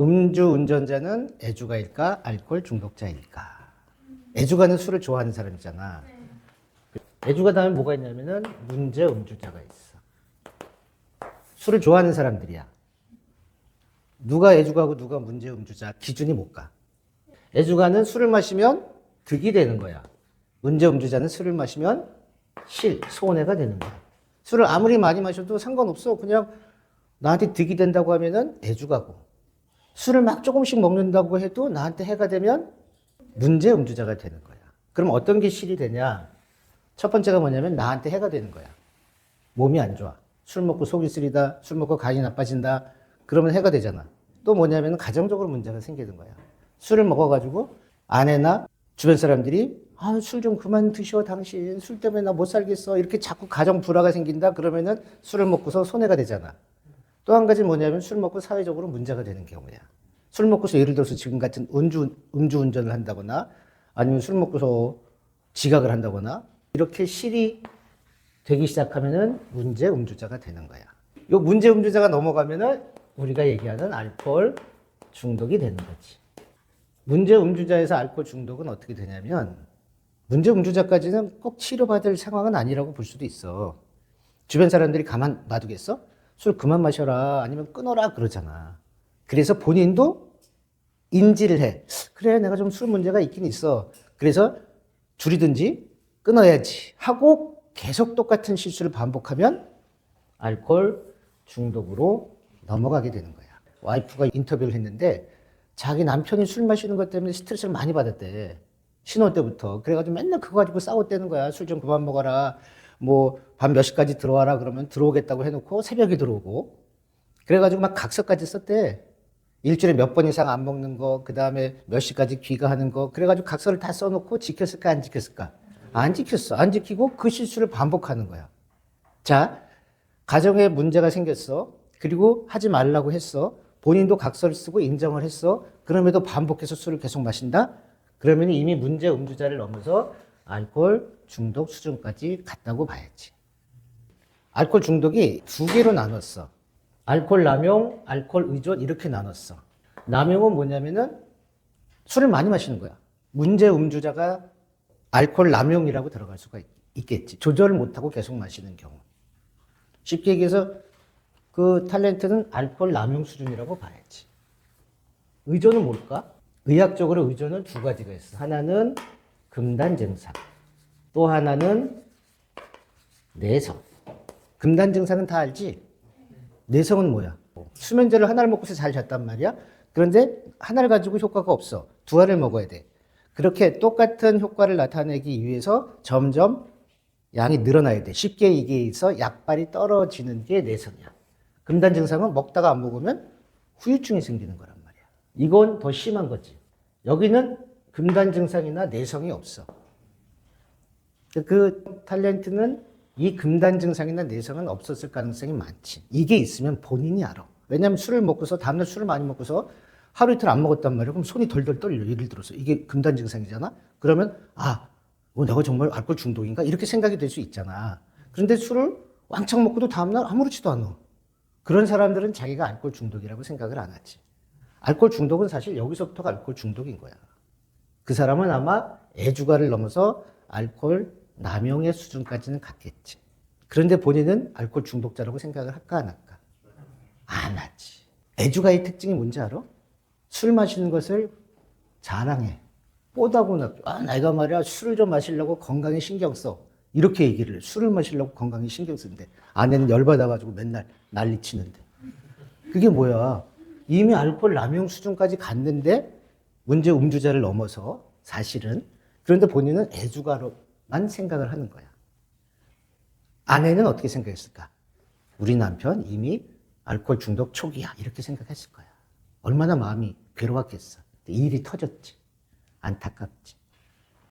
음주 운전자는 애주가일까? 알코올 중독자일까? 애주가는 술을 좋아하는 사람이잖아. 애주가 다음에 뭐가 있냐면은 문제 음주자가 있어. 술을 좋아하는 사람들이야. 누가 애주가고 누가 문제 음주자 기준이 못 가. 애주가는 술을 마시면 득이 되는 거야. 문제 음주자는 술을 마시면 손해가 되는 거야. 술을 아무리 많이 마셔도 상관없어. 그냥 나한테 득이 된다고 하면은 애주가고, 술을 막 조금씩 먹는다고 해도 나한테 해가 되면 문제 음주자가 되는 거야. 그럼 어떤 게 실이 되냐? 첫 번째가 뭐냐면 나한테 해가 되는 거야. 몸이 안 좋아. 술 먹고 속이 쓰리다. 술 먹고 간이 나빠진다. 그러면 해가 되잖아. 또 뭐냐면 가정적으로 문제가 생기는 거야. 술을 먹어가지고 아내나 주변 사람들이 술 좀 그만 드셔 당신. 술 때문에 나 못 살겠어. 이렇게 자꾸 가정 불화가 생긴다. 그러면은 술을 먹고서 손해가 되잖아. 또 한 가지 뭐냐면 술 먹고 사회적으로 문제가 되는 경우야. 술 먹고서 예를 들어서 지금 같은 음주운전을 한다거나 아니면 술 먹고서 지각을 한다거나 이렇게 실이 되기 시작하면은 문제 음주자가 되는 거야. 요 문제 음주자가 넘어가면은 우리가 얘기하는 알코올 중독이 되는 거지. 문제 음주자에서 알코올 중독은 어떻게 되냐면 문제 음주자까지는 꼭 치료받을 상황은 아니라고 볼 수도 있어. 주변 사람들이 가만 놔두겠어? 술 그만 마셔라 아니면 끊어라 그러잖아. 그래서 본인도 인지를 해. 그래 내가 좀 술 문제가 있긴 있어. 그래서 줄이든지 끊어야지 하고 계속 똑같은 실수를 반복하면 알코올 중독으로 넘어가게 되는 거야. 와이프가 인터뷰를 했는데 자기 남편이 술 마시는 것 때문에 스트레스를 많이 받았대. 신혼 때부터. 그래가지고 맨날 그거 가지고 싸웠다는 거야. 술 좀 그만 먹어라. 뭐 밤 몇 시까지 들어와라 그러면 들어오겠다고 해놓고 새벽에 들어오고. 그래가지고 막 각서까지 썼대. 일주일에 몇 번 이상 안 먹는 거, 그 다음에 몇 시까지 귀가하는 거. 그래가지고 각서를 다 써놓고 지켰을까 안 지켰을까? 안 지켰어. 안 지키고 그 실수를 반복하는 거야. 자, 가정에 문제가 생겼어. 그리고 하지 말라고 했어. 본인도 각서를 쓰고 인정을 했어. 그럼에도 반복해서 술을 계속 마신다? 그러면 이미 문제 음주자를 넘어서 알코올 중독 수준까지 갔다고 봐야지. 알코올 중독이 두 개로 나눴어. 알코올 남용, 알코올 의존 이렇게 나눴어. 남용은 뭐냐면은 술을 많이 마시는 거야. 문제 음주자가 알코올 남용이라고 들어갈 수가 있겠지. 조절을 못하고 계속 마시는 경우. 쉽게 얘기해서 그 탤런트는 알코올 남용 수준이라고 봐야지. 의존은 뭘까? 의학적으로 의존은 두 가지가 있어. 하나는 금단 증상, 또 하나는 내성. 금단 증상은 다 알지? 내성은 뭐야? 수면제를 하나를 먹고서 잘 잤단 말이야. 그런데 하나를 가지고 효과가 없어. 두 알을 먹어야 돼. 그렇게 똑같은 효과를 나타내기 위해서 점점 양이 늘어나야 돼. 쉽게 얘기해서 약발이 떨어지는 게 내성이야. 금단 증상은 먹다가 안 먹으면 후유증이 생기는 거란 말이야. 이건 더 심한 거지. 여기는 금단 증상이나 내성이 없어. 그 탤런트는 이 금단 증상이나 내성은 없었을 가능성이 많지. 이게 있으면 본인이 알아. 왜냐하면 술을 먹고서 다음날 술을 많이 먹고서 하루 이틀 안 먹었단 말이야. 그럼 손이 덜덜 떨려. 예를 들어서 이게 금단 증상이잖아. 그러면 내가 정말 알코올 중독인가? 이렇게 생각이 될 수 있잖아. 그런데 술을 왕창 먹고도 다음날 아무렇지도 않아. 그런 사람들은 자기가 알코올 중독이라고 생각을 안 하지. 알코올 중독은 사실 여기서부터가 알코올 중독인 거야. 그 사람은 아마 애주가를 넘어서 알코올 남용의 수준까지는 갔겠지. 그런데 본인은 알코올 중독자라고 생각을 할까 안 할까? 안 하지. 애주가의 특징이 뭔지 알아? 술 마시는 것을 자랑해. 뽀다구나. 내가 말이야 술을 좀 마시려고 건강에 신경 써. 이렇게 얘기를 해. 술을 마시려고 건강에 신경 쓰는데 아내는 열받아가지고 맨날 난리치는데. 그게 뭐야? 이미 알코올 남용 수준까지 갔는데 문제 음주자를 넘어서 사실은. 그런데 본인은 애주가로만 생각을 하는 거야. 아내는 어떻게 생각했을까? 우리 남편 이미 알코올 중독 초기야. 이렇게 생각했을 거야. 얼마나 마음이 괴로웠겠어. 일이 터졌지. 안타깝지.